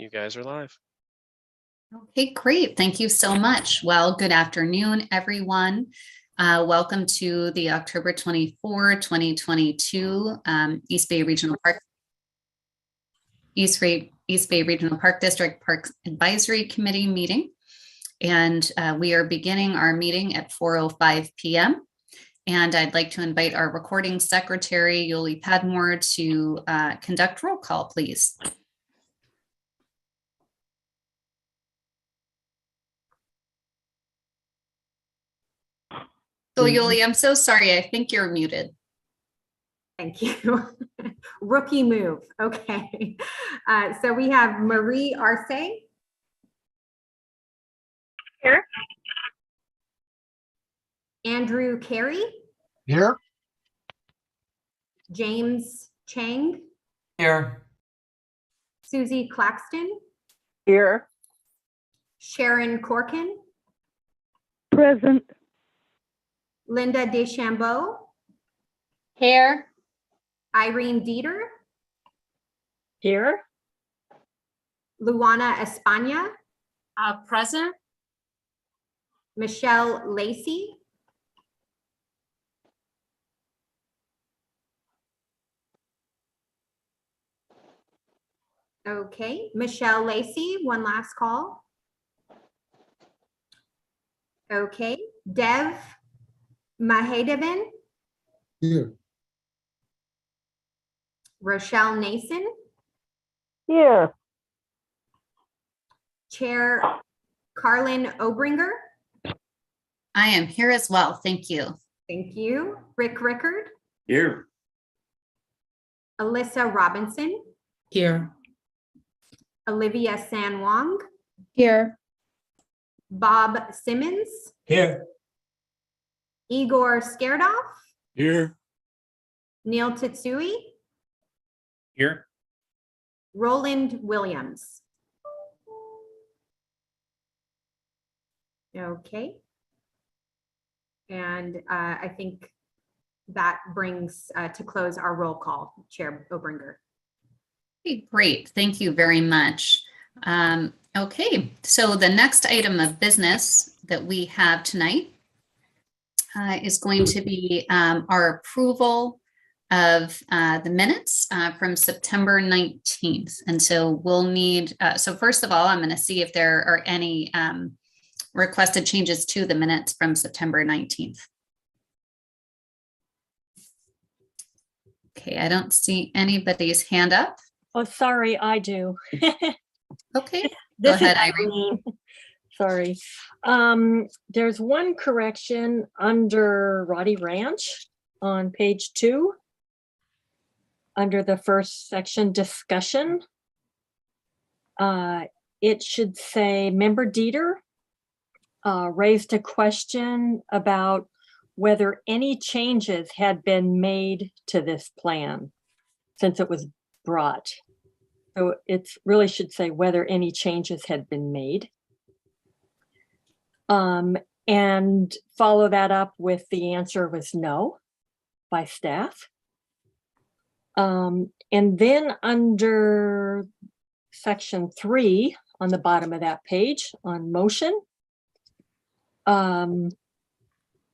you guys are live. Okay, great. Thank you so much. Well, good afternoon, everyone. Welcome to the October 24, 2022 East Bay Regional Park District Parks Advisory Committee meeting. And we are beginning our meeting at 4:05 p.m. And I'd like to invite our recording secretary, Yoli Padmore, to conduct roll call, please. So Yoli, I'm so sorry. I think you're muted. Thank you. Rookie move. Okay. So we have Marie Arce. Here. Andrew Carey. Here. James Chang. Here. Susie Claxton. Here. Sharon Corkin. Present. Linda Deschambeau. Here. Irene Dieter. Here. Luana Espana. Present. Michelle Lacey. Okay, Michelle Lacey, one last call. Okay, Dev Mahadevan. Here. Rochelle Nason. Here. Chair Carlin Obringer. I am here as well. Thank you. Thank you. Rick Rickard. Here. Alyssa Robinson. Here. Olivia San Wong. Here. Bob Simmons. Here. Igor Skerdoff. Here. Neil Titsui. Here. Roland Williams. Okay. And I think that brings to close our roll call, Chair Obringer. Okay, great. Thank you very much. Okay, so the next item of business that we have tonight is going to be our approval of the minutes from September 19th. And so we'll need, so first of all, I'm going to see if there are any requested changes to the minutes from September 19th. Okay, I don't see anybody's hand up. Oh, sorry, I do. Okay, This go ahead, is Irene. Sorry. There's one correction under Roddy Ranch on page 2. Under the first section, discussion. It should say Member Dieter raised a question about whether any changes had been made to this plan since it was brought. So it really should say whether any changes had been made. And follow that up with the answer was no by staff. And then under section 3 on the bottom of that page on motion,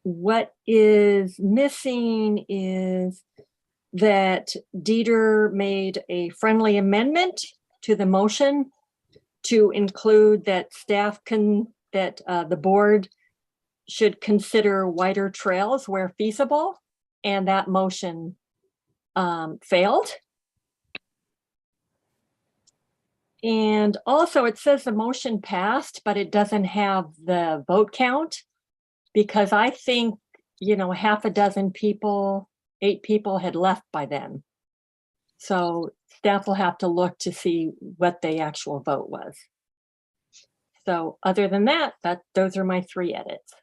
what is missing is that Dieter made a friendly amendment to the motion to include that staff that the board should consider wider trails where feasible, and that motion failed. And also it says the motion passed, but it doesn't have the vote count, because I think, you know, half a dozen people, 8 people had left by then. So staff will have to look to see what the actual vote was. So other than that, those are my 3 edits.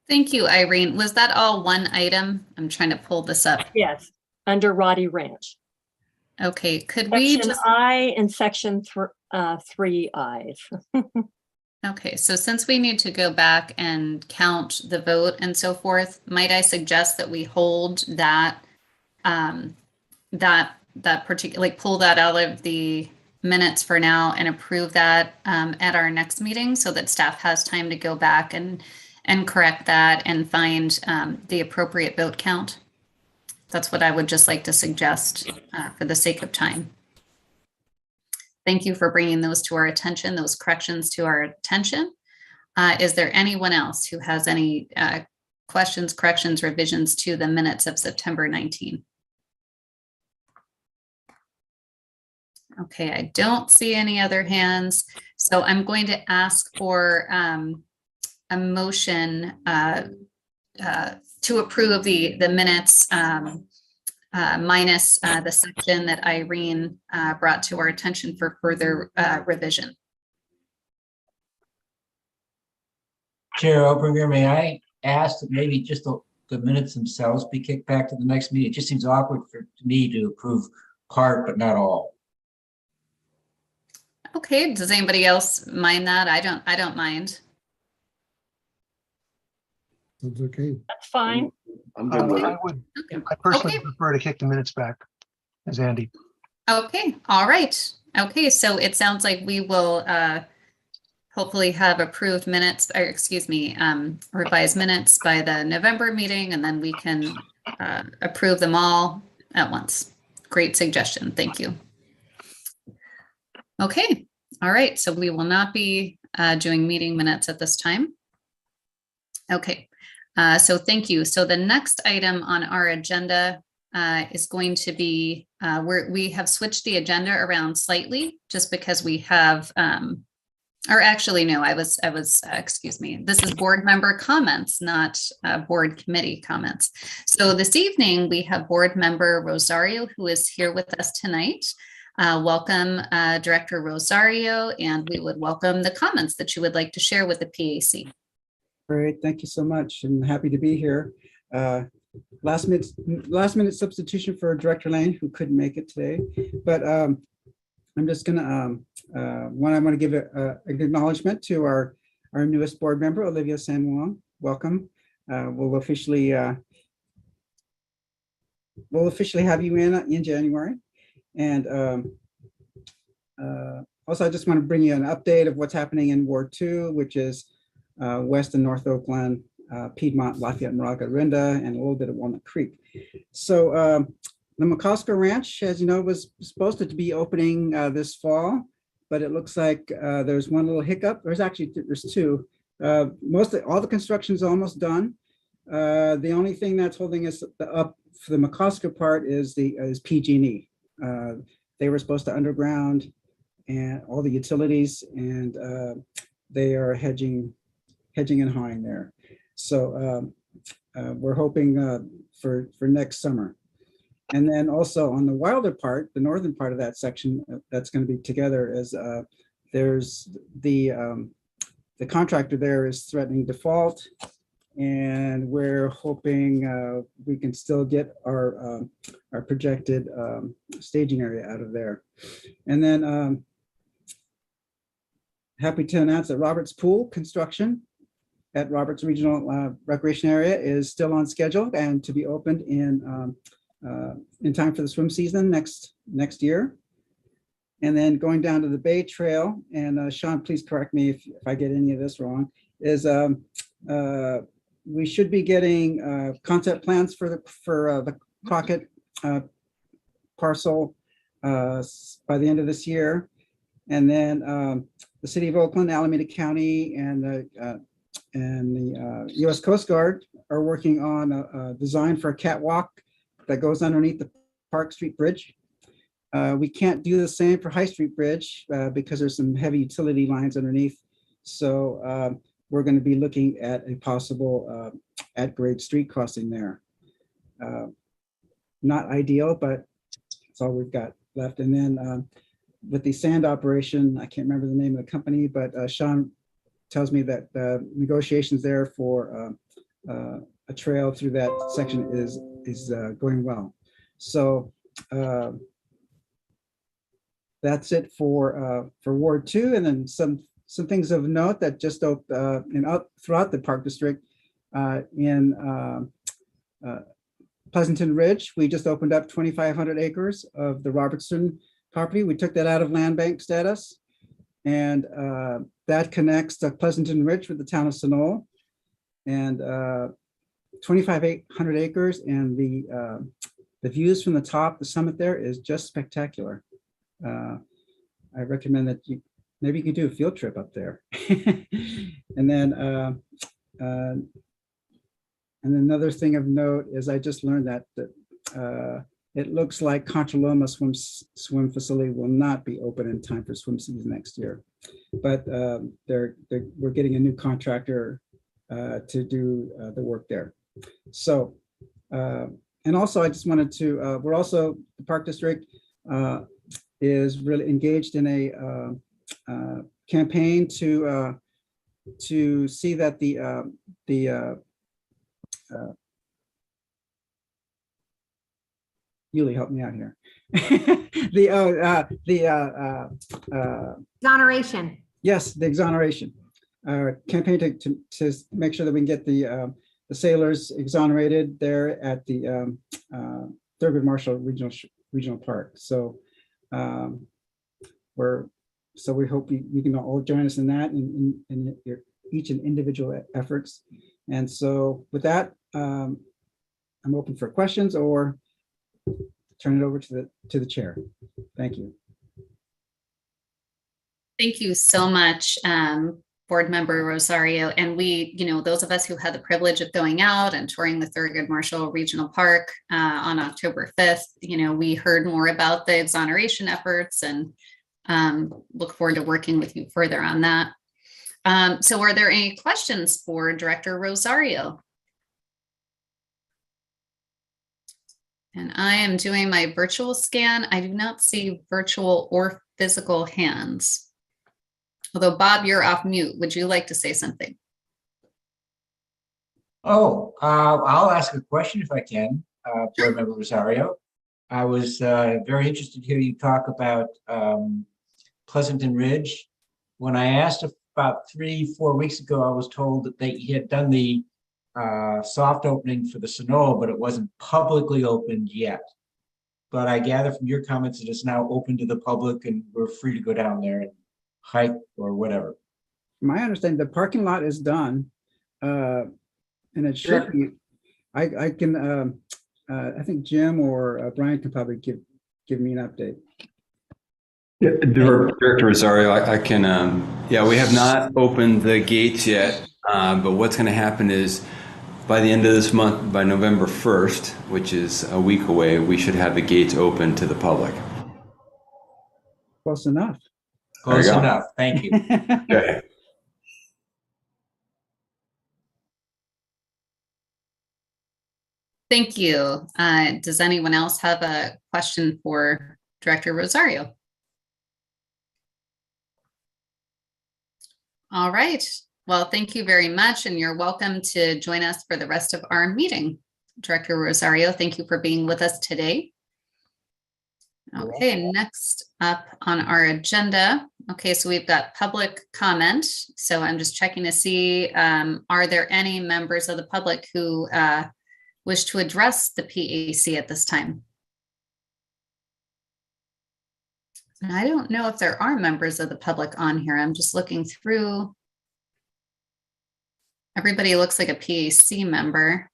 Thank you, Irene. Was that all one item? I'm trying to pull this up. Yes, under Roddy Ranch. Okay, could we Section just... I and section 3 I's. Okay, so since we need to go back and count the vote and so forth, might I suggest that we hold that, that particular, like pull that out of the minutes for now and approve that at our next meeting so that staff has time to go back and correct that and find the appropriate vote count. That's what I would just like to suggest for the sake of time. Thank you for bringing those to our attention, those corrections to our attention. Is there anyone else who has any questions, corrections, revisions to the minutes of September 19? Okay, I don't see any other hands. So I'm going to ask for a motion to approve the minutes minus the section that Irene brought to our attention for further revision. Chair Oberger, may I ask that maybe just the minutes themselves be kicked back to the next meeting? It just seems awkward to me to approve part, but not all. Okay, does anybody else mind that? I don't mind. That's okay. That's fine. I'm good with I it. would, Okay. I personally Okay. prefer to kick the minutes back as Andy. Okay, all right. Okay, so it sounds like we will hopefully have approved minutes, or excuse me, revised minutes by the November meeting, and then we can approve them all at once. Great suggestion. Thank you. Okay, all right. So we will not be doing meeting minutes at this time. Okay, so thank you. So the next item on our agenda is going to be, we have switched the agenda around slightly just because we have, or actually, no, excuse me, this is board member comments, not board committee comments. So this evening we have board member Rosario, who is here with us tonight. Welcome, Director Rosario, and we would welcome the comments that you would like to share with the PAC. Great, thank you so much, and happy to be here. Last minute substitution for Director Lane, who couldn't make it today, but I'm just gonna I want to give an acknowledgement to our newest board member, Olivia San Juan. Welcome. We'll officially have you in January, and also I just want to bring you an update of what's happening in Ward 2, which is West and North Oakland, Piedmont, Lafayette, Moraga, Rinda, and a little bit of Walnut Creek. So the McCosker Ranch, as you know, was supposed to be opening this fall, but it looks like there's one little hiccup. There's two. All the construction is almost done. The only thing that's holding us up for the McCosker part is PG&E. They were supposed to underground and all the utilities, and they are hedging and hawing there. So we're hoping for next summer. And then also on the Wilder part, the northern part of that section that's going to be together is there's the contractor there is threatening default, and we're hoping we can still get our projected staging area out of there. And then happy to announce that Roberts Pool construction at Roberts Regional Recreation Area is still on schedule and to be opened in time for the swim season next year. And then going down to the Bay Trail, and Sean, please correct me if I get any of this wrong, is we should be getting concept plans for the Crockett parcel by the end of this year. And then the City of Oakland, Alameda County, and the U.S. Coast Guard are working on a design for a catwalk that goes underneath the Park Street Bridge. We can't do the same for High Street Bridge because there's some heavy utility lines underneath. So we're going to be looking at a possible at-grade street crossing there. Not ideal, but that's all we've got left. And then with the sand operation, I can't remember the name of the company, but Sean tells me that negotiations there for a trail through that section is going well. So that's it for Ward 2, and then some things of note that just throughout the Park District in Pleasanton Ridge, we just opened up 2,500 acres of the Robertson property. We took that out of land bank status. And that connects Pleasanton Ridge with the town of Sunol. And 2,500 acres, and the views from the top, the summit there is just spectacular. I recommend that maybe you could do a field trip up there. And then another thing of note is I just learned that it looks like Contra Loma swim facility will not be open in time for swim season next year. But we're getting a new contractor to do the work there. So, and also I just wanted to, the Park District is really engaged in a campaign to see that Yuli, help me out here. Exoneration. Yes, the exoneration campaign to make sure that we can get the sailors exonerated there at the Thurgood Marshall Regional Park. So we hope you can all join us in that in your each and individual efforts. And so with that, I'm open for questions or turn it over to the chair. Thank you. Thank you so much, Board Member Rosario. And we, those of us who had the privilege of going out and touring the Thurgood Marshall Regional Park on October 5th, we heard more about the exoneration efforts and look forward to working with you further on that. So are there any questions for Director Rosario? And I am doing my virtual scan. I do not see virtual or physical hands. Although Bob, you're off mute. Would you like to say something? Oh, I'll ask a question if I can, Board Member Rosario. I was very interested to hear you talk about Pleasanton Ridge. When I asked about 3-4 weeks ago, I was told that he had done the soft opening for the Sunol, but it wasn't publicly opened yet. But I gather from your comments that it's now open to the public and we're free to go down there and hike or whatever. My understanding, the parking lot is done, and it should be. I can. I think Jim or Brian can probably give me an update. Yeah, Director Rosario, I can. Yeah, we have not opened the gates yet, but what's going to happen is by the end of this month, by November 1st, which is a week away, we should have the gates open to the public. Close enough. Close enough. Thank you. Okay. Thank you. Does anyone else have a question for Director Rosario? All right. Well, thank you very much, and you're welcome to join us for the rest of our meeting. Director Rosario, thank you for being with us today. Okay, next up on our agenda. Okay, so we've got public comment. So I'm just checking to see, are there any members of the public who wish to address the PAC at this time? And I don't know if there are members of the public on here. I'm just looking through. Everybody looks like a PAC member.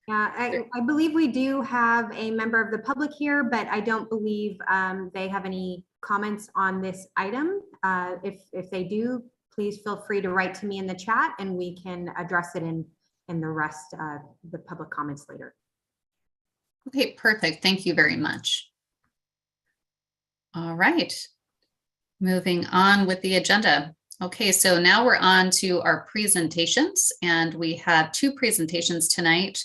Yeah, I believe we do have a member of the public here, but I don't believe they have any comments on this item. If they do, please feel free to write to me in the chat and we can address it in the rest of the public comments later. Okay, perfect. Thank you very much. All right, moving on with the agenda. Okay, so now we're on to our presentations, and we have 2 presentations tonight.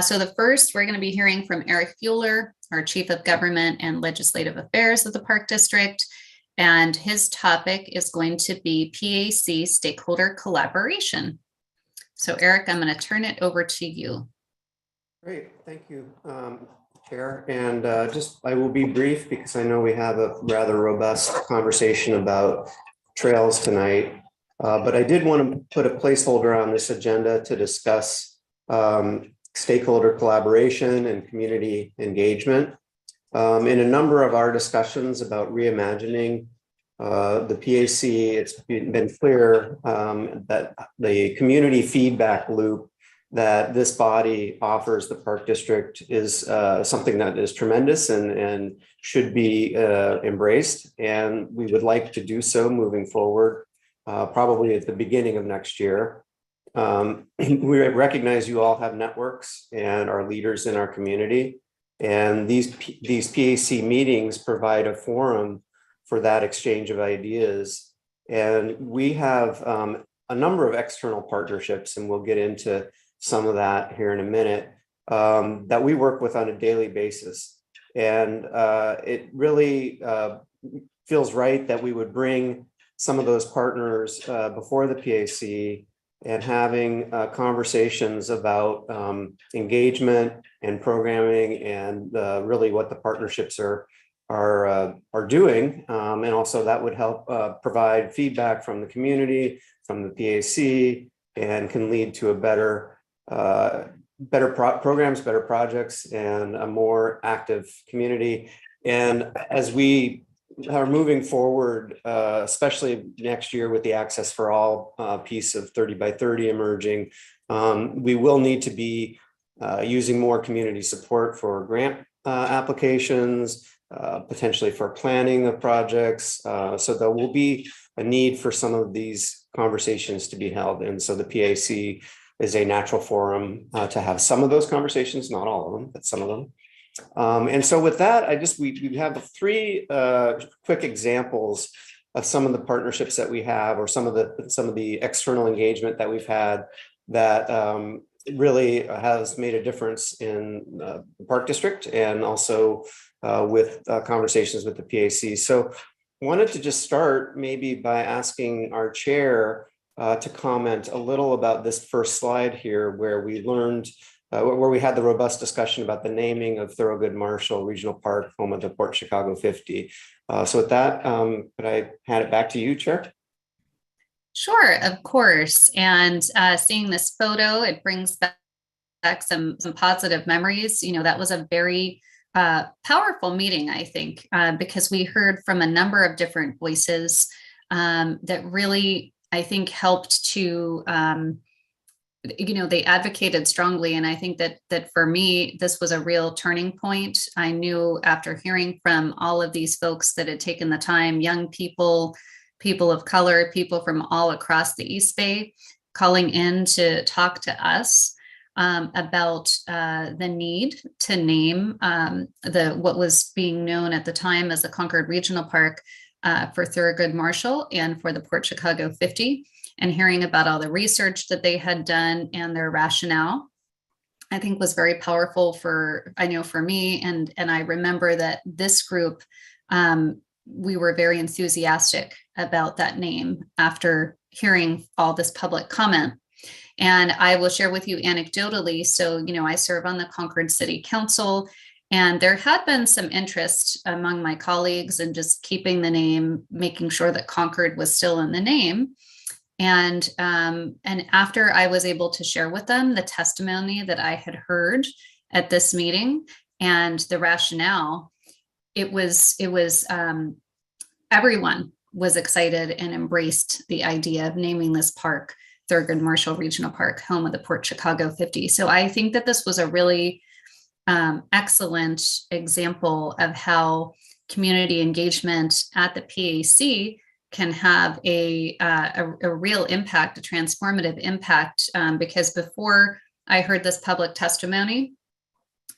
So the first, we're going to be hearing from Eric Fuller, our Chief of Government and Legislative Affairs of the Park District, and his topic is going to be PAC stakeholder collaboration. So Eric, I'm going to turn it over to you. Great, thank you, Chair. And I will be brief because I know we have a rather robust conversation about trails tonight, but I did want to put a placeholder on this agenda to discuss stakeholder collaboration and community engagement. In a number of our discussions about reimagining the PAC, it's been clear that the community feedback loop that this body offers the Park District is something that is tremendous and should be embraced. And we would like to do so moving forward, probably at the beginning of next year. We recognize you all have networks and are leaders in our community. And these PAC meetings provide a forum for that exchange of ideas. And we have a number of external partnerships, and we'll get into some of that here in a minute, that we work with on a daily basis. And it really feels right that we would bring some of those partners before the PAC and having conversations about engagement and programming and really what the partnerships are doing. And also that would help provide feedback from the community, from the PAC, and can lead to a better programs, better projects, and a more active community. And as we are moving forward, especially next year with the Access for All piece of 30 by 30 emerging, we will need to be using more community support for grant applications, potentially for planning of projects. So there will be a need for some of these conversations to be held. And so the PAC is a natural forum to have some of those conversations, not all of them, but some of them. And so with that, we have three quick examples of some of the partnerships that we have, or some of the external engagement that we've had that really has made a difference in the Park District and also with conversations with the PAC. So I wanted to just start maybe by asking our chair to comment a little about this first slide here, where we learned, where we had the robust discussion about the naming of Thurgood Marshall Regional Park, home of the Port Chicago 50. So with that, could I hand it back to you, Chair? Sure, of course. And seeing this photo, it brings back some positive memories. You know, that was a very powerful meeting, I think, because we heard from a number of different voices that really, I think, helped to, they advocated strongly. And I think that for me, this was a real turning point. I knew after hearing from all of these folks that had taken the time, young people, people of color, people from all across the East Bay, calling in to talk to us about the need to name what was being known at the time as the Concord Regional Park for Thurgood Marshall and for the Port Chicago 50, and hearing about all the research that they had done and their rationale, I think was very powerful for me. And I remember that this group, we were very enthusiastic about that name after hearing all this public comment. And I will share with you anecdotally. So, I serve on the Concord City Council, and there had been some interest among my colleagues in just keeping the name, making sure that Concord was still in the name. And after I was able to share with them the testimony that I had heard at this meeting and the rationale, it was everyone was excited and embraced the idea of naming this park Thurgood Marshall Regional Park, home of the Port Chicago 50. So I think that this was a really excellent example of how community engagement at the PAC can have a real impact, a transformative impact, because before I heard this public testimony,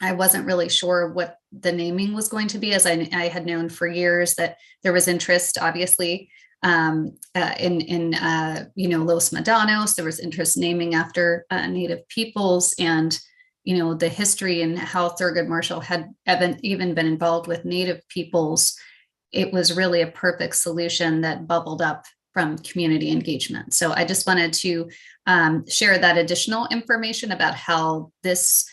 I wasn't really sure what the naming was going to be, as I had known for years that there was interest, obviously, in Los Medanos. There was interest naming after Native peoples, and the history and how Thurgood Marshall had even been involved with Native peoples. It was really a perfect solution that bubbled up from community engagement. So I just wanted to share that additional information about how this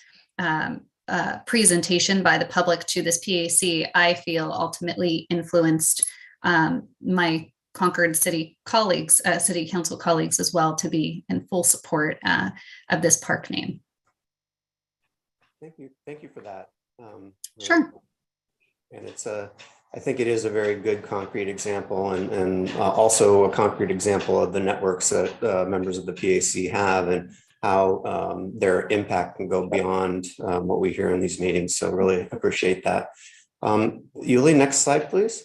presentation by the public to this PAC, I feel, ultimately influenced my Concord City colleagues, City Council colleagues as well, to be in full support of this park name. Thank you for that. Sure. And I think it is a very good concrete example, and also a concrete example of the networks that members of the PAC have, and how their impact can go beyond what we hear in these meetings. So really appreciate that. Yuli, next slide, please.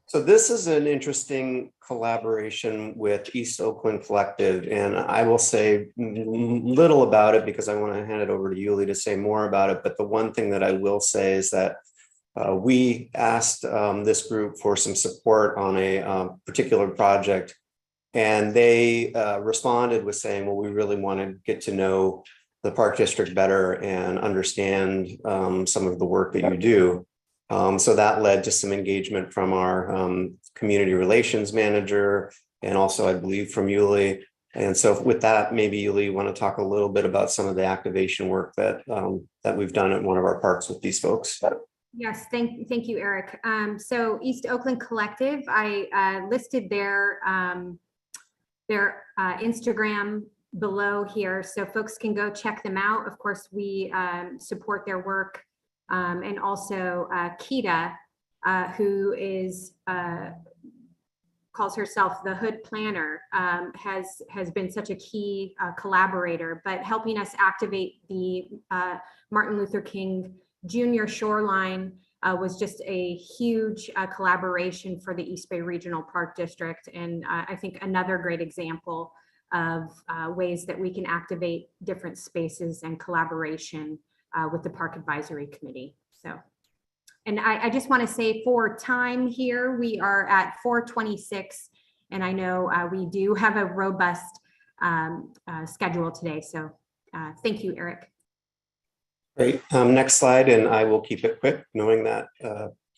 So this is an interesting collaboration with East Oakland Collective, and I will say little about it because I want to hand it over to Yuli to say more about it. But the one thing that I will say is that we asked this group for some support on a particular project, and they responded with saying, well, we really want to get to know the Park District better and understand some of the work that you do. So that led to some engagement from our community relations manager, and also I believe from Yuli. And so with that, maybe Yuli, you want to talk a little bit about some of the activation work that that we've done at one of our parks with these folks. Yes, thank you, Eric. So East Oakland Collective, I listed their Instagram below here, so folks can go check them out. Of course, we support their work, and also Kita, who is calls herself the Hood Planner, has been such a key collaborator, but helping us activate the Martin Luther King Junior Shoreline was just a huge collaboration for the East Bay Regional Park District. And I think another great example of ways that we can activate different spaces and collaboration with the Park Advisory Committee. So, and I just want to say for time here, we are at 4:26, and I know we do have a robust schedule today. So thank you, Eric. Great. Next slide, and I will keep it quick, knowing that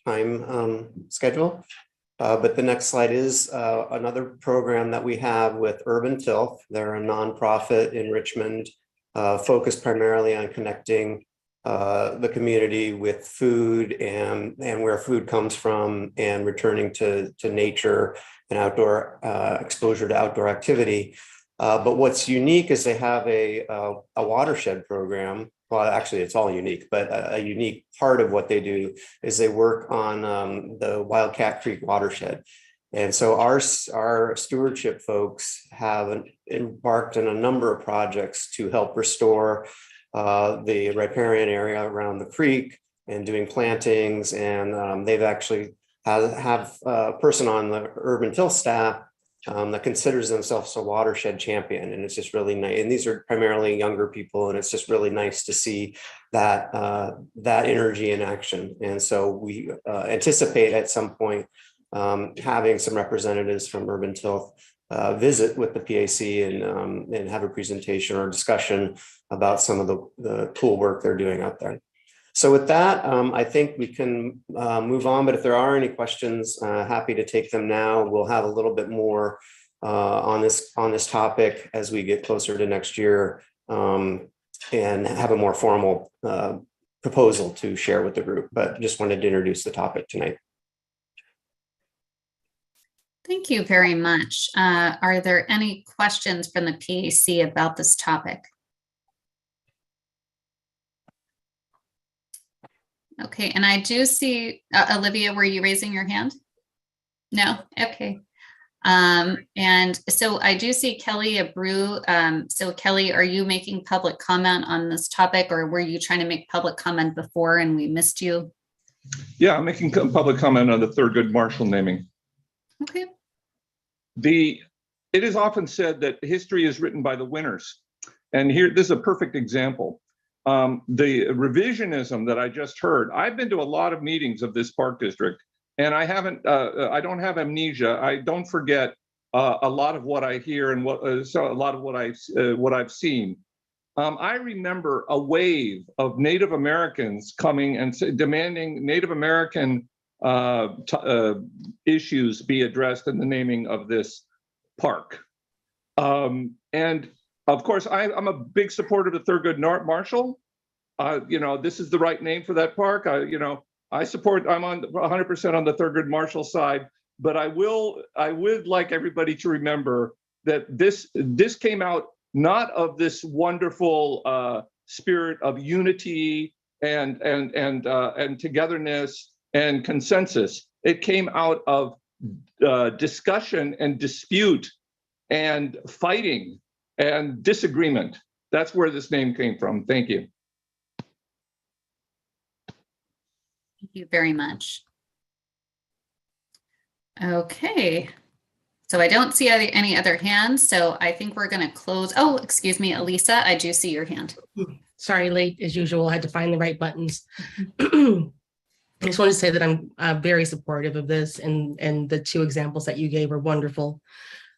time schedule. But the next slide is another program that we have with Urban Tilth. They're a nonprofit in Richmond, focused primarily on connecting the community with food and where food comes from, and returning to nature and outdoor exposure to outdoor activity. But what's unique is they have a watershed program. Well, actually, it's all unique, but a unique part of what they do is they work on the Wildcat Creek watershed. And so our stewardship folks have embarked on a number of projects to help restore the riparian area around the creek and doing plantings. And they've actually have a person on the Urban Tilth staff that considers themselves a watershed champion. And it's just really nice. And these are primarily younger people. And it's just really nice to see that, that energy in action. And so we anticipate at some point having some representatives from Urban Tilth visit with the PAC and have a presentation or discussion about some of the cool work they're doing out there. So with that, I think we can move on, but if there are any questions, happy to take them now. We'll have a little bit more on this topic as we get closer to next year, and have a more formal proposal to share with the group, but just wanted to introduce the topic tonight. Thank you very much. Are there any questions from the PAC about this topic? Okay, and I do see, Olivia, were you raising your hand? No? Okay. And so I do see Kelly Abreu. So Kelly, are you making public comment on this topic, or were you trying to make public comment before and we missed you? Yeah, I'm making public comment on the Thurgood Marshall naming. Okay. It is often said that history is written by the winners. And here, this is a perfect example. The revisionism that I just heard, I've been to a lot of meetings of this park district, and I don't have amnesia. I don't forget a lot of what I hear and a lot of what I've seen. I remember a wave of Native Americans coming and demanding Native American issues be addressed in the naming of this park. And of course, I'm a big supporter of the Thurgood Marshall. This is the right name for that park. I'm on 100% on the Thurgood Marshall side, but I would like everybody to remember that this came out not of this wonderful spirit of unity and togetherness and consensus. It came out of discussion and dispute and fighting and disagreement. That's where this name came from. Thank you. Thank you very much. Okay. So I don't see any other hands, so I think we're going to close. Oh, excuse me, Elisa, I do see your hand. Sorry, late as usual. I had to find the right buttons. I just want to say that I'm very supportive of this, and the two examples that you gave are wonderful.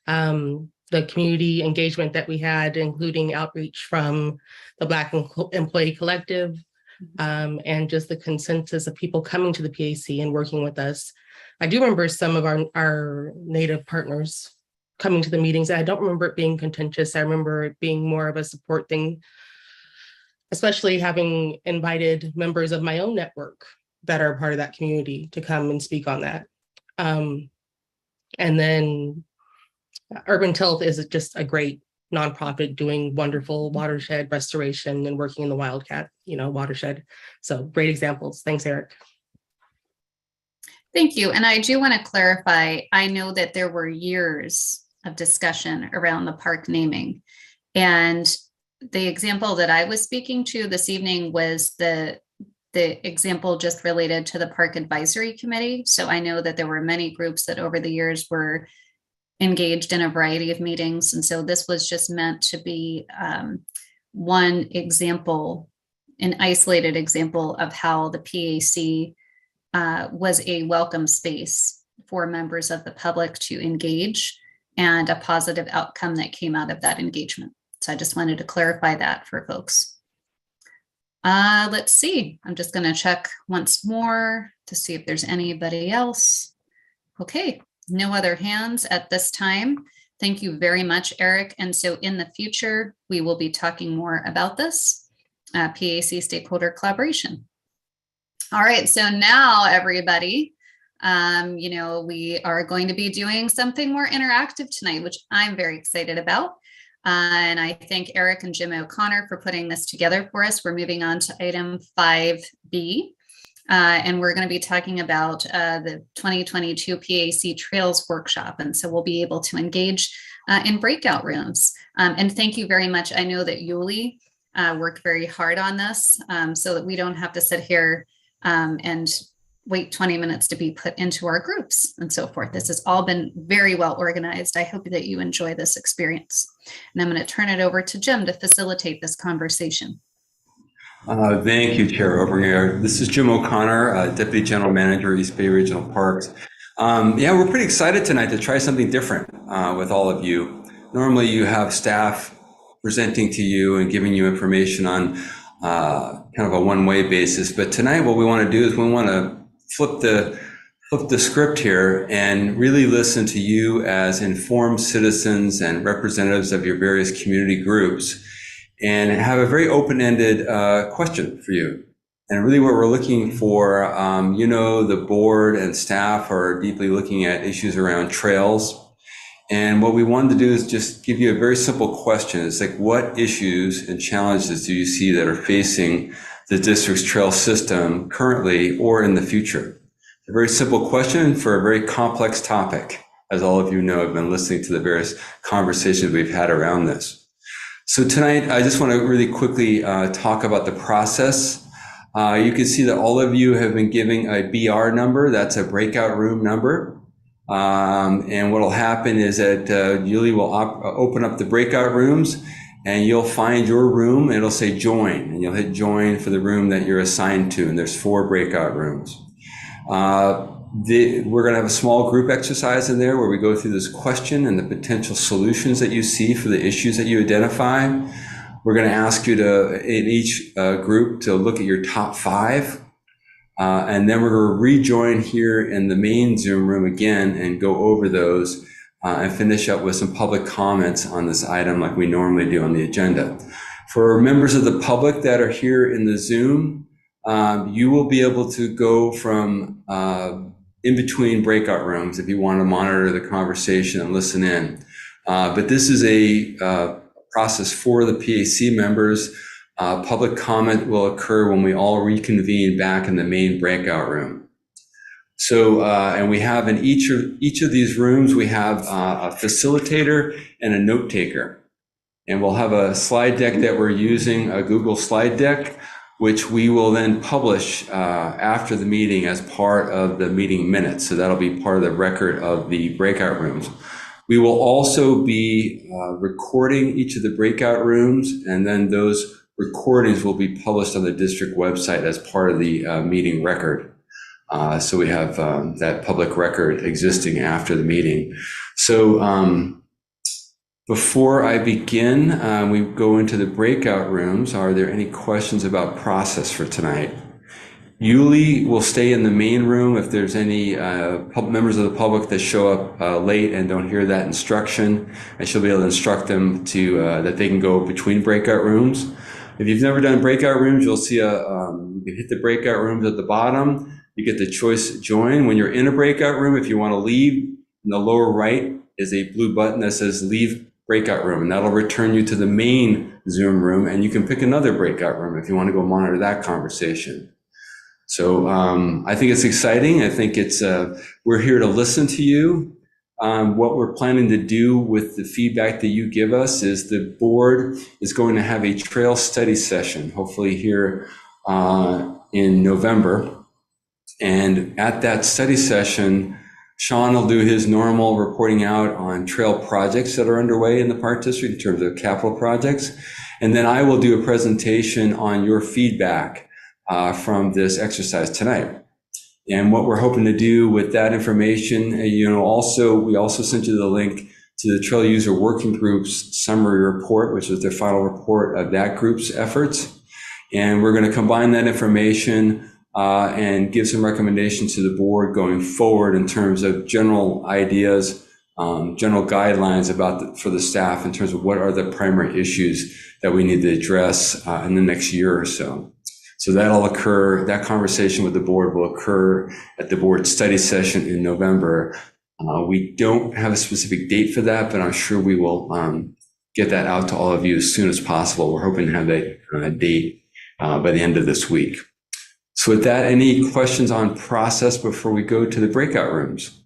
The community engagement that we had, including outreach from the Black Employee Collective, and just the consensus of people coming to the PAC and working with us. I do remember some of our Native partners coming to the meetings. I don't remember it being contentious. I remember it being more of a support thing, especially having invited members of my own network that are part of that community to come and speak on that. And then Urban Tilt is just a great nonprofit doing wonderful watershed restoration and working in the Wildcat, watershed. So great examples. Thanks, Eric. Thank you. And I do want to clarify, I know that there were years of discussion around the park naming. And the example that I was speaking to this evening was the example just related to the Park Advisory Committee. So I know that there were many groups that over the years were engaged in a variety of meetings. And so this was just meant to be one example, an isolated example of how the PAC was a welcome space for members of the public to engage and a positive outcome that came out of that engagement. So I just wanted to clarify that for folks. Let's see, I'm just going to check once more to see if there's anybody else. Okay, no other hands at this time. Thank you very much, Eric. And so in the future, we will be talking more about this PAC stakeholder collaboration. All right, so now everybody, we are going to be doing something more interactive tonight, which I'm very excited about. And I thank Eric and Jim O'Connor for putting this together for us. We're moving on to item 5B. And we're going to be talking about the 2022 PAC Trails Workshop. And so we'll be able to engage in breakout rooms. And thank you very much. I know that Yuli worked very hard on this so that we don't have to sit here and wait 20 minutes to be put into our groups and so forth. This has all been very well organized. I hope that you enjoy this experience. And I'm going to turn it over to Jim to facilitate this conversation. Thank you, Chair Obergeier. This is Jim O'Connor, Deputy General Manager, East Bay Regional Parks. We're pretty excited tonight to try something different with all of you. Normally you have staff presenting to you and giving you information on kind of a one-way basis, but tonight what we want to do is we want to flip the script here and really listen to you as informed citizens and representatives of your various community groups, and have a very open-ended question for you. And really what we're looking for, the board and staff are deeply looking at issues around trails. And what we wanted to do is just give you a very simple question. It's like, what issues and challenges do you see that are facing the district's trail system currently or in the future? A very simple question for a very complex topic. As all of you know, I've been listening to the various conversations we've had around this. So tonight, I just want to really quickly talk about the process. You can see that all of you have been giving a BR number. That's a breakout room number. And what will happen is that Yuli will open up the breakout rooms, and you'll find your room, and it'll say join, and you'll hit join for the room that you're assigned to, and there's 4 breakout rooms. We're going to have a small group exercise in there where we go through this question and the potential solutions that you see for the issues that you identify. We're going to ask you to, in each group, to look at your top 5. And then we're going to rejoin here in the main Zoom room again and go over those and finish up with some public comments on this item like we normally do on the agenda. For members of the public that are here in the Zoom, you will be able to go from in between breakout rooms if you want to monitor the conversation and listen in. But this is a process for the PAC members. Public comment will occur when we all reconvene back in the main breakout room. So, and we have in each of these rooms, we have a facilitator and a note taker. And we'll have a slide deck that we're using, a Google slide deck, which we will then publish after the meeting as part of the meeting minutes. So that'll be part of the record of the breakout rooms. We will also be recording each of the breakout rooms, and then those recordings will be published on the district website as part of the meeting record. So we have that public record existing after the meeting. So before I begin, we go into the breakout rooms. Are there any questions about process for tonight? Yuli will stay in the main room if there's any members of the public that show up late and don't hear that instruction, and she'll be able to instruct them to that they can go between breakout rooms. If you've never done breakout rooms, you'll see you can hit the breakout rooms at the bottom. You get the choice to join. When you're in a breakout room, if you want to leave, in the lower right is a blue button that says leave breakout room, and that'll return you to the main Zoom room, and you can pick another breakout room if you want to go monitor that conversation. So I think it's exciting. I think it's we're here to listen to you. What we're planning to do with the feedback that you give us is the board is going to have a trail study session, hopefully here in November. And at that study session, Sean will do his normal reporting out on trail projects that are underway in the Park District in terms of capital projects. And then I will do a presentation on your feedback from this exercise tonight. And what we're hoping to do with that information, we also sent you the link to the Trail User Working Group's summary report, which is the final report of that group's efforts. And we're going to combine that information and give some recommendations to the board going forward in terms of general ideas, general guidelines for the staff in terms of what are the primary issues that we need to address in the next year or so. So that'll occur, that conversation with the board will occur at the board study session in November. We don't have a specific date for that, but I'm sure we will get that out to all of you as soon as possible. We're hoping to have that date by the end of this week. So with that, any questions on process before we go to the breakout rooms?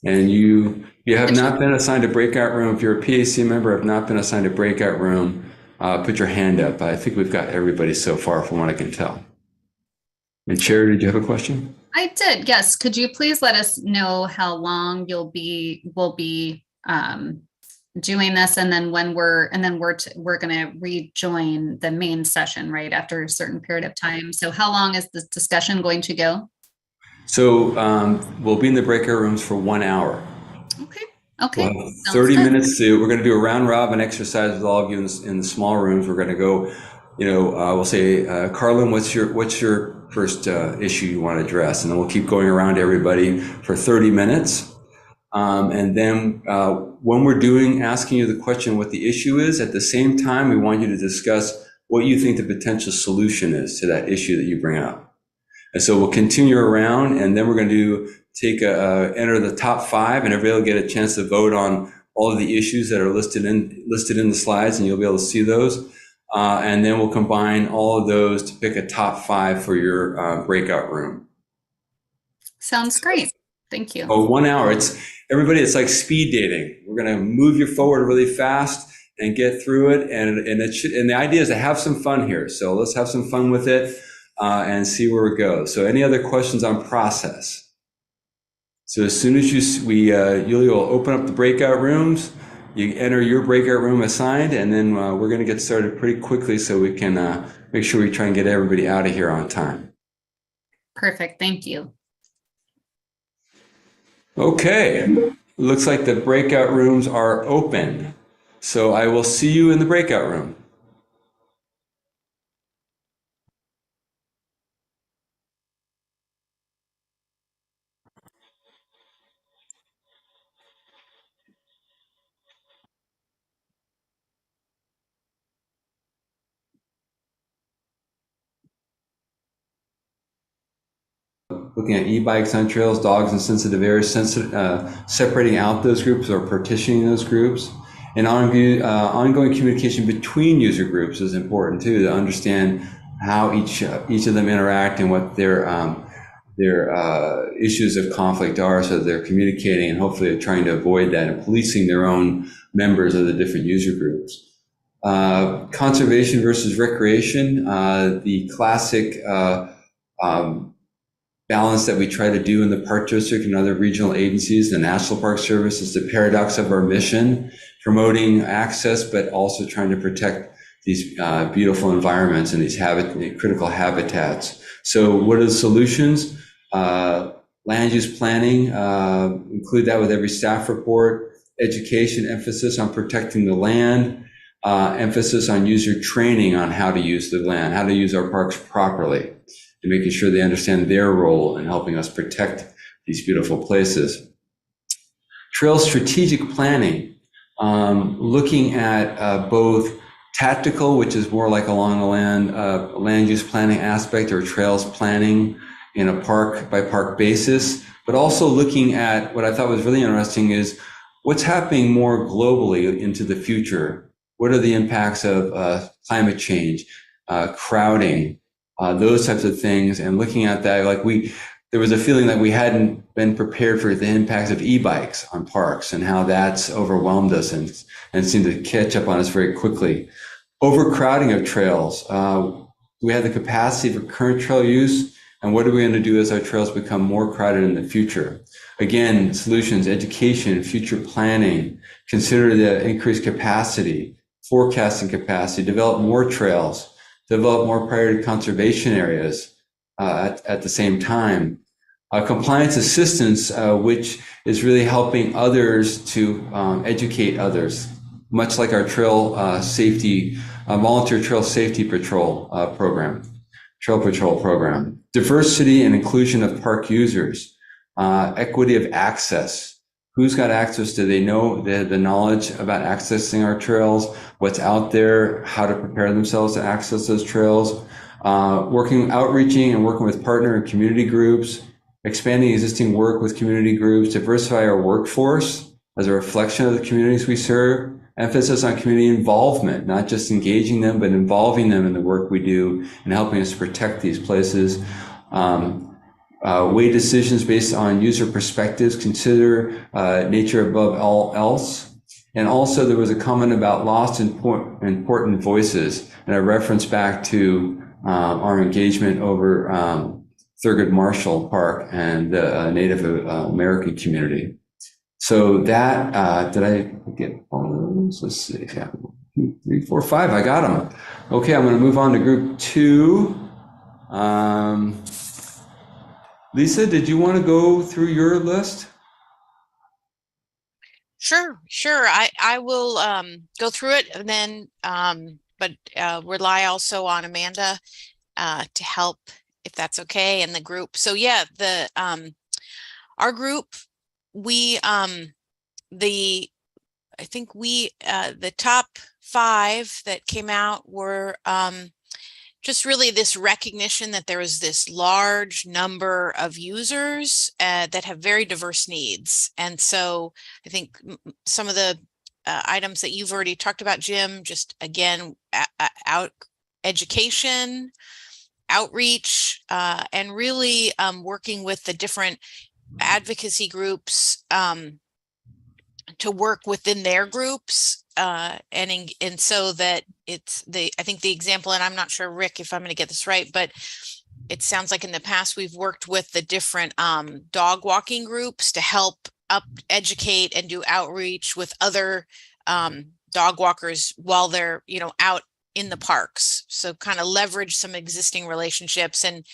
And you have not been assigned a breakout room. If you're a PAC member, have not been assigned a breakout room, put your hand up. I think we've got everybody so far from what I can tell. And Chair, did you have a question? I did, yes. Could you please let us know how long we'll be doing this, and then when we're going to rejoin the main session right after a certain period of time? So how long is this discussion going to go? So we'll be in the breakout rooms for 1 hour. Okay. We'll have 30 minutes we're going to do a round robin exercise with all of you in the small rooms. We're going to go, we'll say, Carlin, what's your first issue you want to address? And then we'll keep going around to everybody for 30 minutes. And then when we're asking you the question what the issue is, at the same time, we want you to discuss what you think the potential solution is to that issue that you bring up. And so we'll continue around, and then we're going to enter the top 5, and everybody will get a chance to vote on all of the issues that are listed in the slides, and you'll be able to see those. And then we'll combine all of those to pick a top 5 for your breakout room. Sounds great. Thank you. Oh, 1 hour. It's like speed dating. We're going to move you forward really fast and get through it. And the idea is to have some fun here. So let's have some fun with it and see where it goes. So any other questions on process? So as soon as Yulia will open up the breakout rooms, you enter your breakout room assigned, and then we're going to get started pretty quickly so we can make sure we try and get everybody out of here on time. Perfect. Thank you. Okay, looks like the breakout rooms are open. So I will see you in the breakout room. Looking at e-bikes on trails, dogs in sensitive areas, separating out those groups or partitioning those groups. And ongoing communication between user groups is important too, to understand how each of them interact and what their issues of conflict are, so they're communicating and hopefully they're trying to avoid that and policing their own members of the different user groups. Conservation versus recreation, the classic balance that we try to do in the Park District and other regional agencies. The National Park Service is the paradox of our mission, promoting access, but also trying to protect these beautiful environments and these critical habitats. So what are the solutions? Land use planning, include that with every staff report. Education, emphasis on protecting the land, emphasis on user training on how to use the land, how to use our parks properly, and making sure they understand their role in helping us protect these beautiful places. Trail strategic planning, looking at both tactical, which is more like along the land use planning aspect, or trails planning in a park by park basis, but also looking at what I thought was really interesting is what's happening more globally into the future. What are the impacts of climate change, crowding, those types of things, and looking at that, there was a feeling that we hadn't been prepared for the impacts of e-bikes on parks and how that's overwhelmed us and seemed to catch up on us very quickly. Overcrowding of trails. We have the capacity for current trail use, and what are we going to do as our trails become more crowded in the future? Again, solutions, education, future planning, consider the increased capacity, forecasting capacity, develop more trails, develop more priority conservation areas at the same time. Compliance assistance, which is really helping others to educate others, much like our trail safety, volunteer trail safety patrol program, trail patrol program. Diversity and inclusion of park users, equity of access. Who's got access? Do they know the knowledge about accessing our trails, what's out there, how to prepare themselves to access those trails? Outreaching and working with partner and community groups, expanding existing work with community groups, diversify our workforce as a reflection of the communities we serve, emphasis on community involvement, not just engaging them, but involving them in the work we do and helping us protect these places. Weigh decisions based on user perspectives, consider nature above all else. And also there was a comment about lost important voices, and a reference back to our engagement over Thurgood Marshall Park and the Native American community. So that, did I get all those? Let's see, 3, 4, 5, I got them. Okay, I'm gonna move on to group 2. Lisa, did you want to go through your list? Sure. I will go through it and then, but rely also on Amanda to help, if that's okay, in the group. So yeah, our group, I think the top 5 that came out were just really this recognition that there is this large number of users that have very diverse needs. And so I think some of the items that you've already talked about, Jim, just again, education, outreach, and really working with the different advocacy groups to work within their groups, and so that I think the example, and I'm not sure, Rick, if I'm going to get this right, but it sounds like in the past we've worked with the different dog walking groups to help educate and do outreach with other dog walkers while they're out in the parks. So kind of leverage some existing relationships and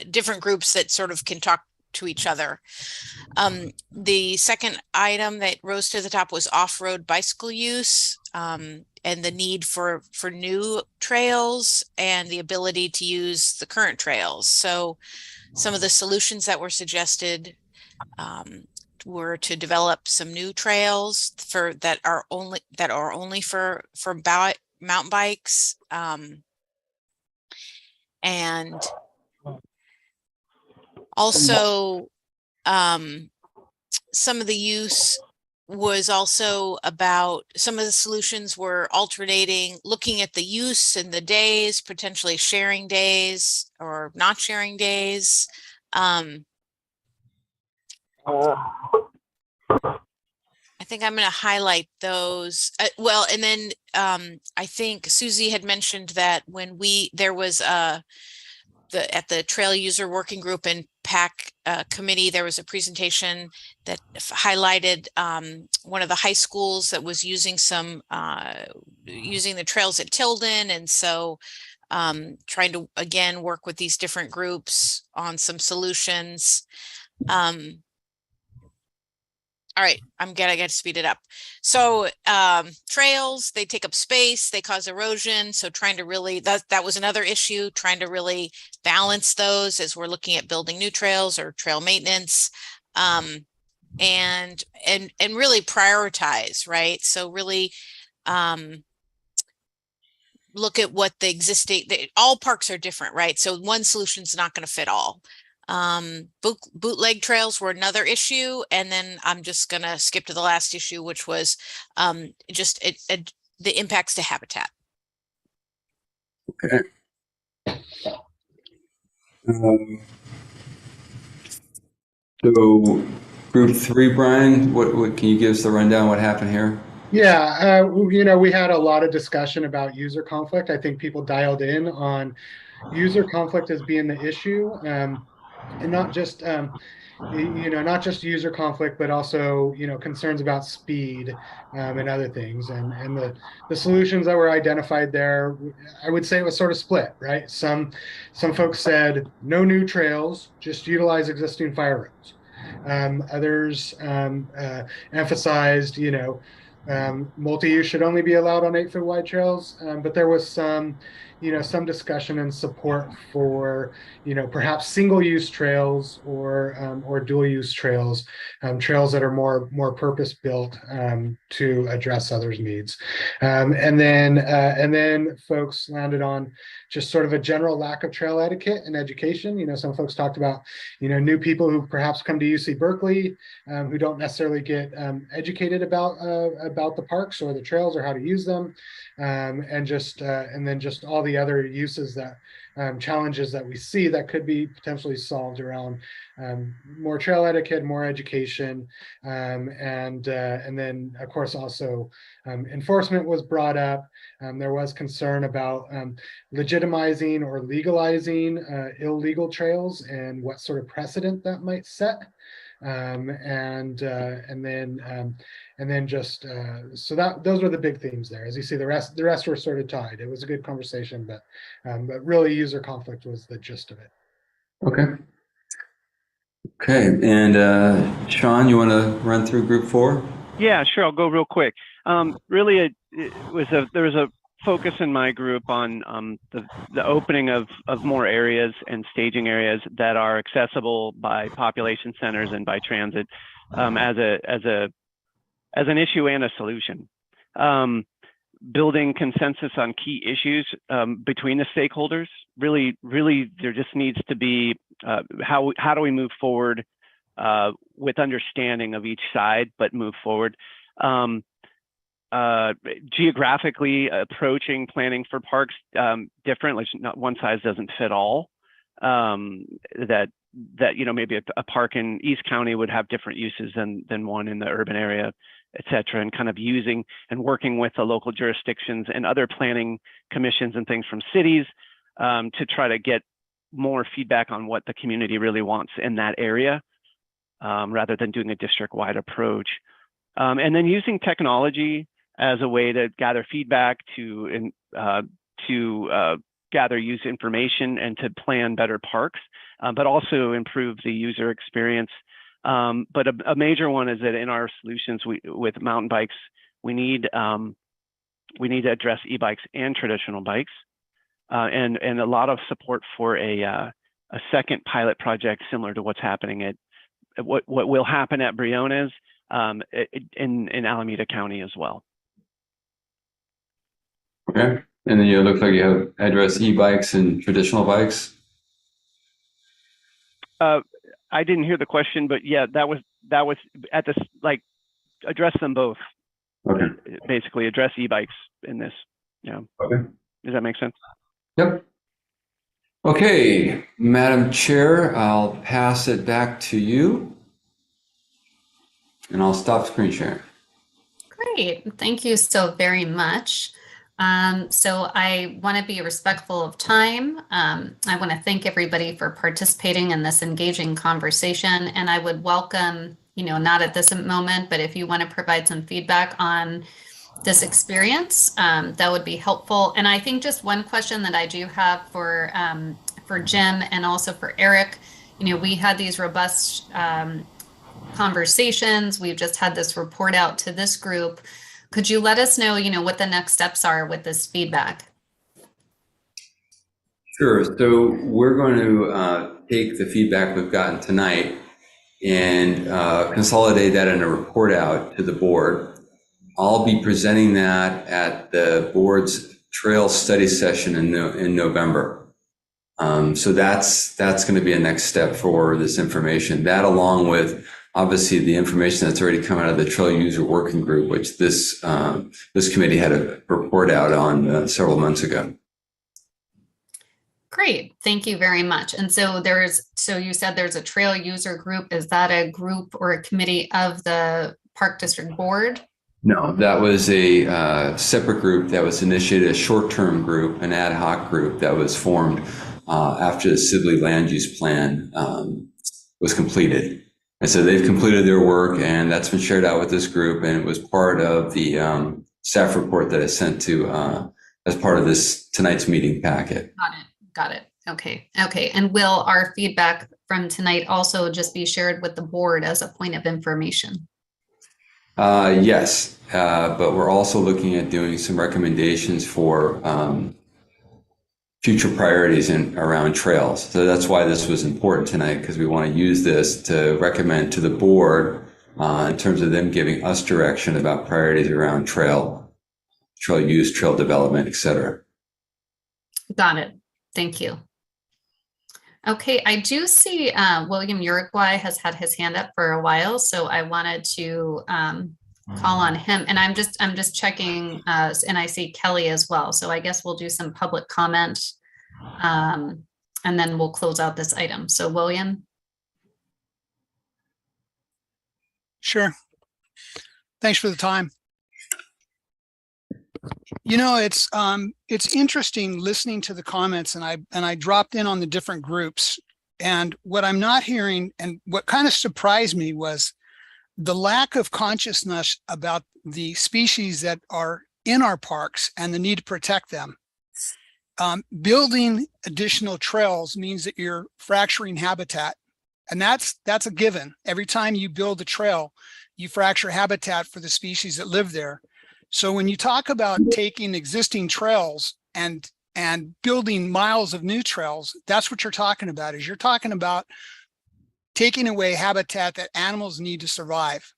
different groups that sort of can talk to each other. The second item that rose to the top was off-road bicycle use, and the need for new trails and the ability to use the current trails. So some of the solutions that were suggested were to develop some new trails that are only for mountain bikes, and also some of the use was also about some of the solutions were alternating, looking at the use and the days, potentially sharing days or not sharing days. I think I'm going to highlight those. Well, and then I think Susie had mentioned that when there was at the Trail User Working Group and PAC committee, there was a presentation that highlighted one of the high schools that was using using the trails at Tilden, and so trying to again work with these different groups on some solutions. All right, I gotta speed it up. So trails, they take up space, they cause erosion. So trying to really, that was another issue, trying to really balance those as we're looking at building new trails or trail maintenance, and really prioritize, right? So really look at what the existing, all parks are different, right? So one solution is not going to fit all. Bootleg trails were another issue, and then I'm just going to skip to the last issue, which was just the impacts to habitat. Okay. So group 3, Brian, what can you give us the rundown? What happened here? Yeah, we had a lot of discussion about user conflict. I think people dialed in on user conflict as being the issue, and not just not just user conflict, but also concerns about speed and other things. And the solutions that were identified there, I would say it was sort of split, right? Some folks said no new trails, just utilize existing fire roads. Others emphasized, multi-use should only be allowed on 8-foot wide trails, but there was some discussion and support for, perhaps single-use trails or dual-use trails, trails that are more purpose-built to address others' needs, and then folks landed on just sort of a general lack of trail etiquette and education. Some folks talked about, new people who perhaps come to UC Berkeley who don't necessarily get educated about the parks or the trails or how to use them, and then just all the other uses that challenges that we see that could be potentially solved around more trail etiquette, more education, and then of course also enforcement was brought up. There was concern about legitimizing or legalizing illegal trails and what sort of precedent that might set. And then just so those were the big themes there. As you see, the rest were sort of tied. It was a good conversation, but really user conflict was the gist of it. Okay, and Sean, you want to run through group 4? Yeah, sure. I'll go real quick. Really, there was a focus in my group on the opening of more areas and staging areas that are accessible by population centers and by transit as an issue and a solution. Building consensus on key issues between the stakeholders. Really, there just needs to be how do we move forward with understanding of each side, but move forward. Geographically approaching planning for parks different, like not one size doesn't fit all. That maybe a park in East County would have different uses than one in the urban area, et cetera, and kind of using and working with the local jurisdictions and other planning commissions and things from cities to try to get more feedback on what the community really wants in that area, rather than doing a district-wide approach. And then using technology as a way to gather feedback, to gather user information and to plan better parks, but also improve the user experience. But a major one is that in our solutions with mountain bikes, we need to address e-bikes and traditional bikes, and a lot of support for a second pilot project similar to what's happening at what will happen at Briones in Alameda County as well. Okay, and then it looks like you have address e-bikes and traditional bikes. I didn't hear the question, but yeah, that was at this, like, address them both. Okay. Basically address e-bikes in this. Yeah. Okay. Does that make sense? Yep. Okay, Madam Chair, I'll pass it back to you. And I'll stop screen sharing. Great. Thank you so very much. So I want to be respectful of time. I want to thank everybody for participating in this engaging conversation. And I would welcome, not at this moment, but if you want to provide some feedback on this experience, that would be helpful. And I think just one question that I do have for Jim and also for Eric, we had these robust conversations. We've just had this report out to this group. Could you let us know, what the next steps are with this feedback? Sure. So we're going to take the feedback we've gotten tonight and consolidate that in a report out to the board. I'll be presenting that at the board's trail study session in November. So that's going to be a next step for this information. That, along with obviously the information that's already come out of the Trail User Working Group, which this committee had a report out on several months ago. Great, thank you very much. And so you said there's a Trail User Group. Is that a group or a committee of the Park District Board? No, that was a separate group that was initiated, a short-term group, an ad hoc group that was formed after the Sibley Land Use Plan was completed. And so they've completed their work, and that's been shared out with this group, and it was part of the staff report that I sent to as part of this tonight's meeting packet. Got it. Okay. And will our feedback from tonight also just be shared with the board as a point of information? Yes, but we're also looking at doing some recommendations for future priorities around trails. So that's why this was important tonight, because we want to use this to recommend to the board in terms of them giving us direction about priorities around trail use, trail development, et cetera. Got it. Thank you. Okay, I do see William Uruguay has had his hand up for a while, so I wanted to call on him. And I'm just checking, and I see Kelly as well. So I guess we'll do some public comment, and then we'll close out this item. So William. Sure. Thanks for the time. It's interesting listening to the comments, and I dropped in on the different groups, and what I'm not hearing and what kind of surprised me was the lack of consciousness about the species that are in our parks and the need to protect them. Building additional trails means that you're fracturing habitat, and that's a given. Every time you build a trail, you fracture habitat for the species that live there. So when you talk about taking existing trails and building miles of new trails, that's what you're talking about. You're talking about taking away habitat that animals need to survive.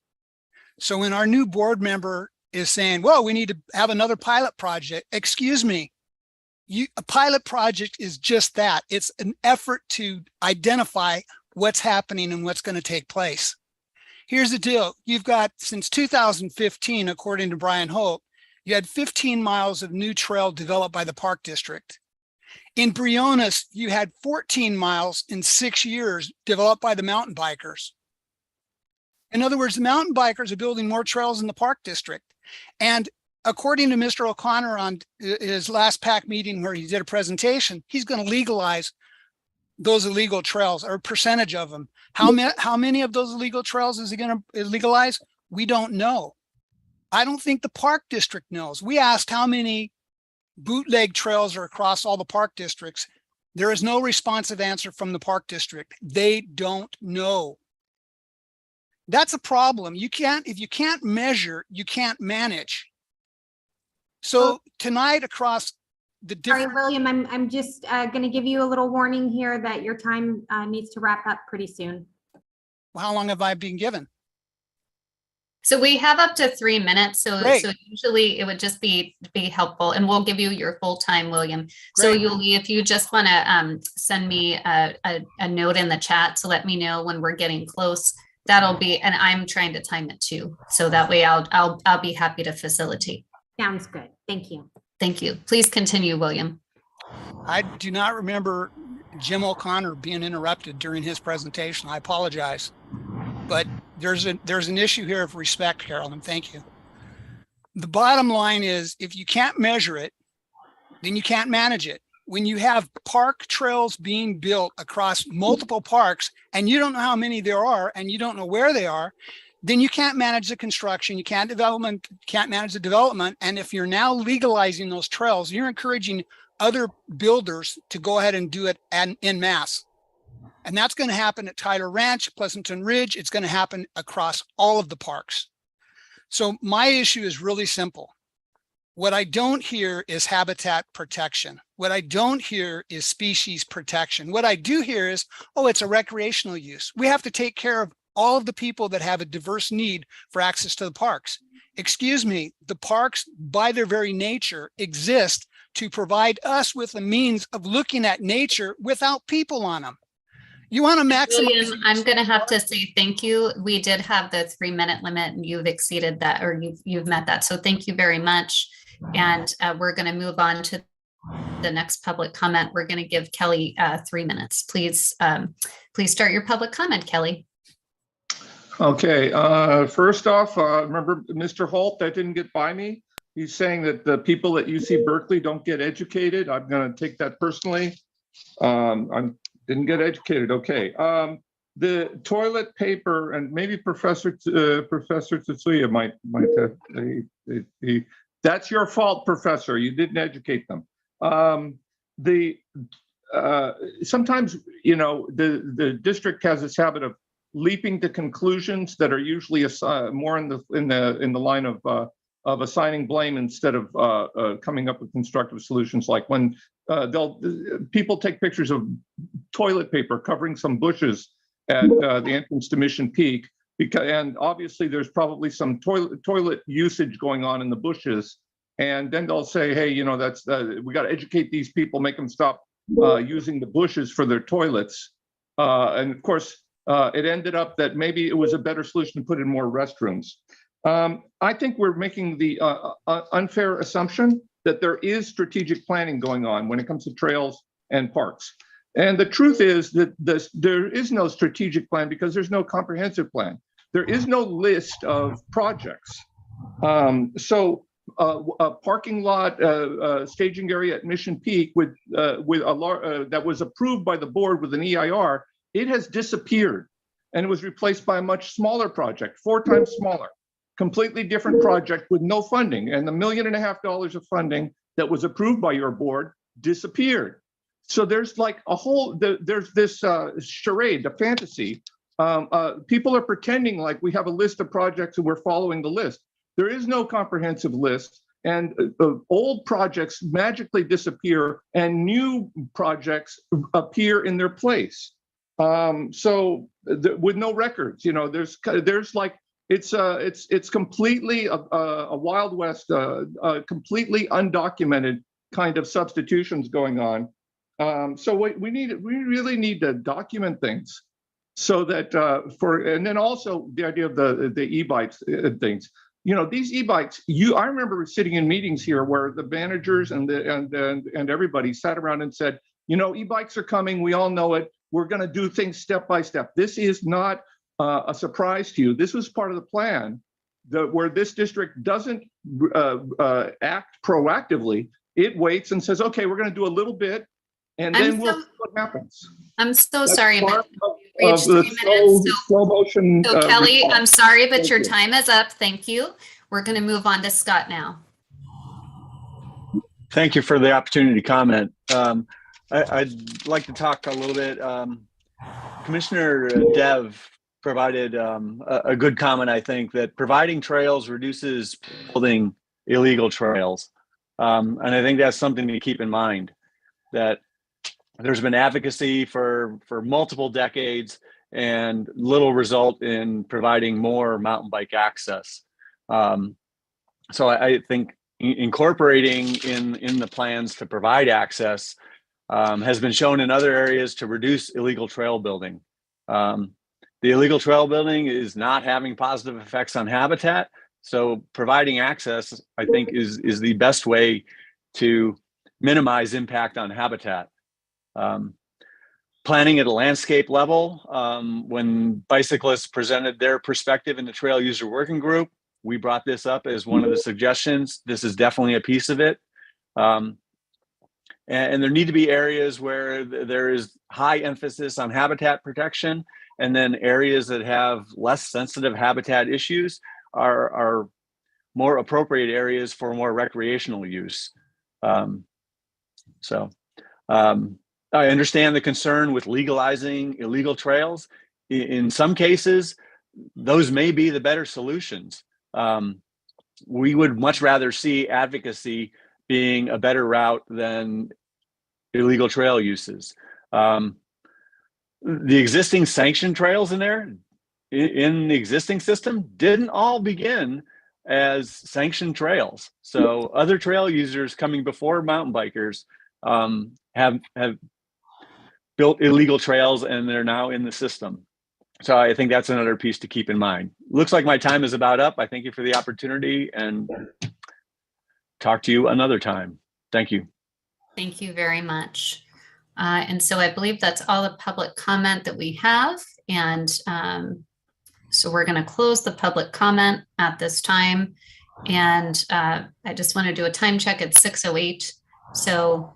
So when our new board member is saying, well, we need to have another pilot project, excuse me, a pilot project is just that. It's an effort to identify what's happening and what's going to take place. Here's the deal. You've got, since 2015, according to Brian Hope, you had 15 miles of new trail developed by the Park District. In Briones, you had 14 miles in 6 years developed by the mountain bikers. In other words, the mountain bikers are building more trails in the Park District. And according to Mr. O'Connor on his last PAC meeting where he did a presentation, he's going to legalize those illegal trails, or a percentage of them. How many of those illegal trails is he going to legalize? We don't know. I don't think the Park District knows. We asked how many bootleg trails are across all the park districts. There is no responsive answer from the Park District. They don't know. That's a problem. If you can't measure, you can't manage. So tonight across the different— Sorry, William, I'm just going to give you a little warning here that your time needs to wrap up pretty soon. Well, how long have I been given? So we have up to 3 minutes. So usually it would just be helpful, and we'll give you your full time, William. Great. So Yuli, if you just want to send me a note in the chat to let me know when we're getting close, that'll be, and I'm trying to time it too. So that way I'll be happy to facilitate. Sounds good. Thank you. Thank you. Please continue, William. I do not remember Jim O'Connor being interrupted during his presentation. I apologize. But there's an issue here of respect, Carolyn. Thank you. The bottom line is, if you can't measure it, then you can't manage it. When you have park trails being built across multiple parks and you don't know how many there are and you don't know where they are, then you can't manage the construction, you can't manage the development. And if you're now legalizing those trails, you're encouraging other builders to go ahead and do it en masse. And that's going to happen at Tyler Ranch, Pleasanton Ridge. It's going to happen across all of the parks. So my issue is really simple. What I don't hear is habitat protection. What I don't hear is species protection. What I do hear is, oh, it's a recreational use. We have to take care of all of the people that have a diverse need for access to the parks. Excuse me, the parks by their very nature exist to provide us with the means of looking at nature without people on them. You want to maximize. William, I'm going to have to say thank you. We did have the 3-minute limit and you've exceeded that, or you've met that. So thank you very much. And we're going to move on to the next public comment. We're going to give Kelly 3 minutes. Please start your public comment, Kelly. Okay, first off, remember Mr. Holt, that didn't get by me. He's saying that the people at UC Berkeley don't get educated. I'm going to take that personally. I didn't get educated. Okay. The toilet paper, and maybe Professor Tetsuya might have. That's your fault, Professor. You didn't educate them. Sometimes, you know, the district has this habit of leaping to conclusions that are usually more in the line of assigning blame instead of coming up with constructive solutions. Like when people take pictures of toilet paper covering some bushes at the entrance to Mission Peak, and obviously there's probably some toilet usage going on in the bushes, and then they'll say, hey, you know, that's we got to educate these people, make them stop using the bushes for their toilets, and of course. It ended up that maybe it was a better solution to put in more restrooms. I think we're making the unfair assumption that there is strategic planning going on when it comes to trails and parks. And the truth is that there is no strategic plan because there's no comprehensive plan. There is no list of projects. So a parking lot, staging area at Mission Peak with that was approved by the board with an EIR, it has disappeared and was replaced by a much smaller project, 4 times smaller, completely different project with no funding. And the $1.5 million of funding that was approved by your board disappeared. So there's like a whole, there's this charade, a fantasy. People are pretending like we have a list of projects and we're following the list. There is no comprehensive list, and old projects magically disappear and new projects appear in their place. With no records, you know, there's like, it's completely a Wild West, completely undocumented kind of substitutions going on. So we really need to document things so that and then also the idea of the e-bikes and things. You know, these e-bikes, I remember sitting in meetings here where the managers and everybody sat around and said, you know, e-bikes are coming, we all know it. We're going to do things step by step. This is not a surprise to you. This was part of the plan where this district doesn't act proactively. It waits and says, okay, we're going to do a little bit, and then we'll see what happens. I'm so sorry, but you reached 3 minutes. Slow motion. So Kelly, I'm sorry, but your time is up. Thank you. We're going to move on to Scott now. Thank you for the opportunity to comment. I'd like to talk a little bit. Commissioner Dev provided a good comment, I think, that providing trails reduces building illegal trails. And I think that's something to keep in mind, that there's been advocacy for multiple decades and little result in providing more mountain bike access. So I think incorporating in the plans to provide access has been shown in other areas to reduce illegal trail building. The illegal trail building is not having positive effects on habitat. So providing access, I think, is the best way to minimize impact on habitat. Planning at a landscape level, when bicyclists presented their perspective in the trail user working group, we brought this up as one of the suggestions. This is definitely a piece of it. And there need to be areas where there is high emphasis on habitat protection, and then areas that have less sensitive habitat issues are more appropriate areas for more recreational use. I understand the concern with legalizing illegal trails. In some cases, those may be the better solutions. We would much rather see advocacy being a better route than illegal trail uses. The existing sanctioned trails in there, in the existing system, didn't all begin as sanctioned trails. So other trail users coming before mountain bikers have built illegal trails, and they're now in the system. So I think that's another piece to keep in mind. Looks like my time is about up. I thank you for the opportunity, and talk to you another time. Thank you. Thank you very much. And so I believe that's all the public comment that we have. And so we're going to close the public comment at this time. And I just want to do a time check at 6:08. So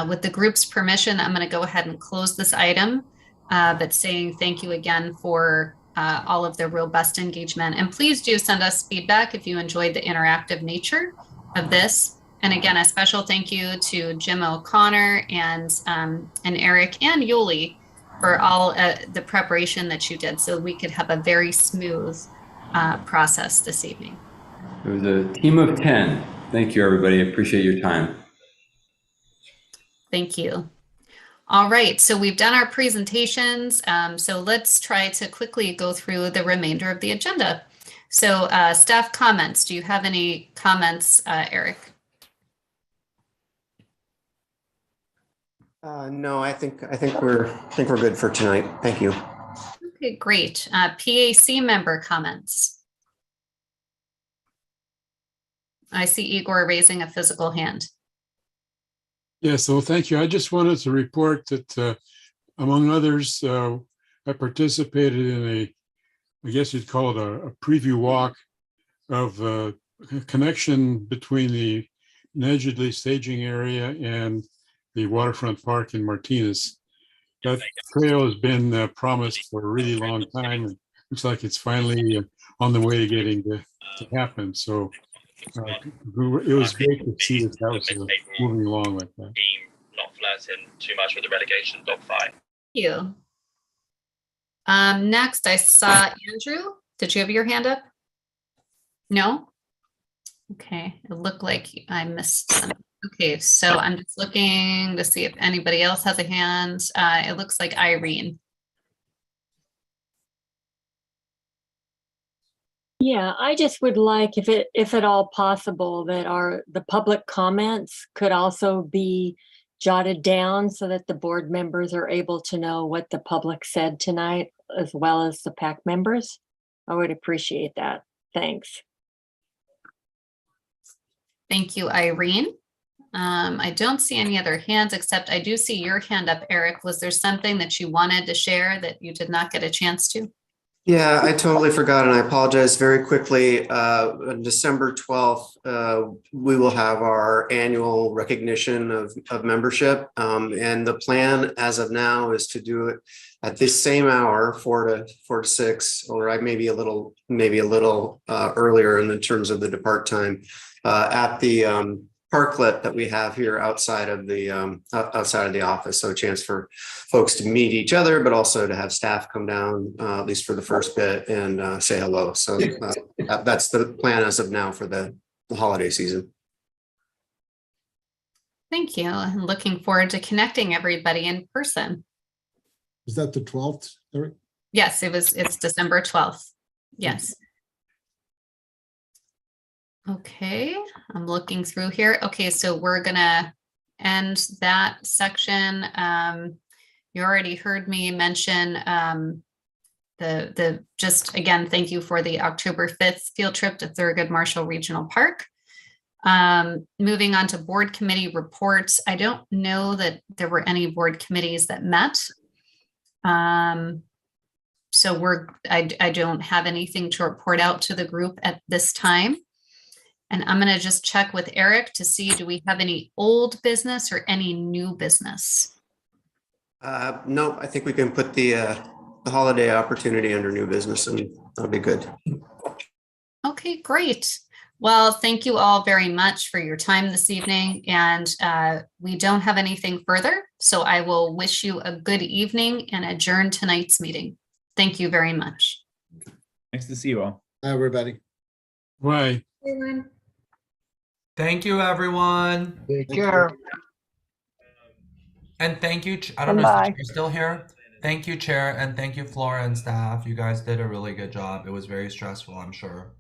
with the group's permission, I'm going to go ahead and close this item, but saying thank you again for all of the robust engagement. And please do send us feedback if you enjoyed the interactive nature of this. And again, a special thank you to Jim O'Connor and Eric and Yuli for all the preparation that you did so we could have a very smooth process this evening. It was a team of 10. Thank you, everybody. I appreciate your time. Thank you. All right, so we've done our presentations. So let's try to quickly go through the remainder of the agenda. So staff comments. Do you have any comments, Eric? No, I think we're good for tonight. Thank you. Okay, great. PAC member comments. I see Igor raising a physical hand. Yes, well, thank you. I just wanted to report that, among others, I participated in I guess you'd call it a preview walk of a connection between the Nedgedly staging area and the waterfront park in Martinez. That trail has been promised for a really long time. And looks like it's finally on the way to getting to happen. So it was great to see that was moving along like that. Not flirting too much with the relegation dogfight. Thank you. Next, I saw Andrew. Did you have your hand up? No? Okay, it looked like I missed something. Okay, so I'm just looking to see if anybody else has a hand. It looks like Irene. Yeah, I just would like, if at all possible, that the public comments could also be jotted down so that the board members are able to know what the public said tonight, as well as the PAC members. I would appreciate that. Thanks. Thank you, Irene. I don't see any other hands, except I do see your hand up, Eric. Was there something that you wanted to share that you did not get a chance to? Yeah, I totally forgot, and I apologize. Very quickly, on December 12th, we will have our annual recognition of membership. And the plan as of now is to do it at this same hour, 4 to 6, or maybe a little earlier in terms of the depart time, at the parklet that we have here outside of the office. So a chance for folks to meet each other, but also to have staff come down, at least for the first bit, and say hello. So that's the plan as of now for the holiday season. Thank you. I'm looking forward to connecting everybody in person. Is that the 12th, Eric? Yes, it's December 12th. Yes. Okay, I'm looking through here. Okay, so we're gonna end that section. You already heard me mention just again, thank you for the October 5th field trip to Thurgood Marshall Regional Park. Moving on to board committee reports. I don't know that there were any board committees that met. So I don't have anything to report out to the group at this time. And I'm going to just check with Eric to see, do we have any old business or any new business? No, I think we can put the holiday opportunity under new business, and that'll be good. Okay, great. Well, thank you all very much for your time this evening, and we don't have anything further, so I will wish you a good evening and adjourn tonight's meeting. Thank you very much. Nice to see you all. Hi, everybody. Bye. Everyone. Thank you, everyone. Take care. And thank you. I don't know if Bye. the chair's still here. Thank you, Chair, and thank you, Flora and staff. You guys did a really good job. It was very stressful, I'm sure.